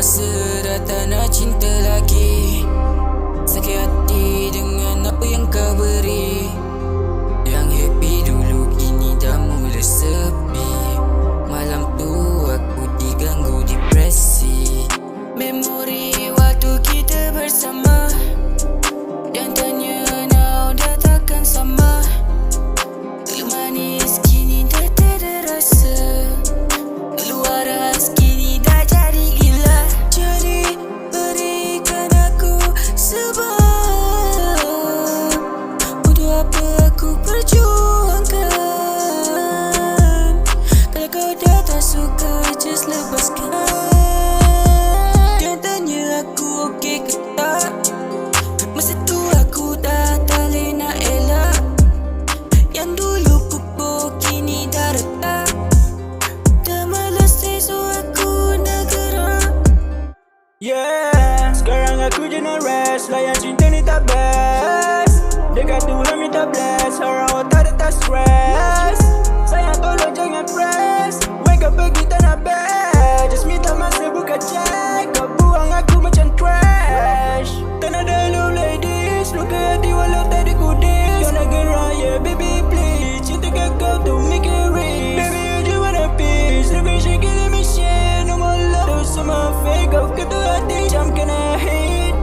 masa dah tak nak cinta lagi. Sakit hati dengan apa yang kau beri. Yang happy dulu kini dah mula sepi. Malam tu aku diganggu depresi. Memori waktu kita bersama, dan tanya now dah takkan sama. Dulu manis kini dah tiada rasa. Dulu waras kini dah jadi gila. Jadi berikan aku sebab untuk apa aku perjuangkan. Kalau kau dah tak suka, just lepaskan. Jangan tanya aku okey ke tak. Masa tu aku dah tak boleh nak elak. Yang dulu pupuk kini dah retak. Dah malas esok aku nak gerak. Yeah, sekarang aku je nak rest. Layan cinta ni tak best. Dekat Tuhan minta bless. Harap otak dia tak stress. Sayang tolong jangan press. Wake up pergi tak nak bad. Just minta masa buka check. Kau buang aku macam trash. Tak nak dah love like this. Luka hati walau tak ada kudis. Kau nak gerak yeah baby please. Cintakan kau to make it real. Baby you just wanna peace. Let me shake it, let me share. No more love. Don't sama fake. Kau ketua hati jam kena hate.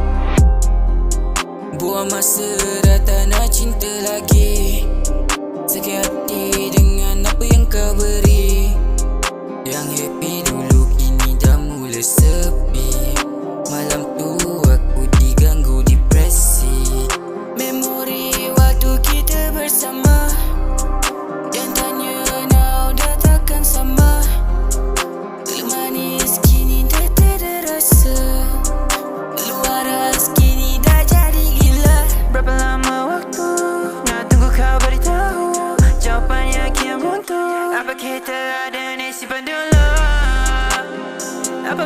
Buang masa dah tak nak cinta lagi. Sakit hati dengan apa yang kau beri. Yang happy dulu kini dah mula sepi. Malam tu aku diganggu depresi. Memori waktu kita bersama, dan tanya now dah takkan sama. Dulu manis kini dah tiada rasa. Dulu waras kini dah jadi gila. Berapa lama waktu nak tunggu kau beritahu jawapan yang kian buntu. Apa kita ada nasiban dulu? Apa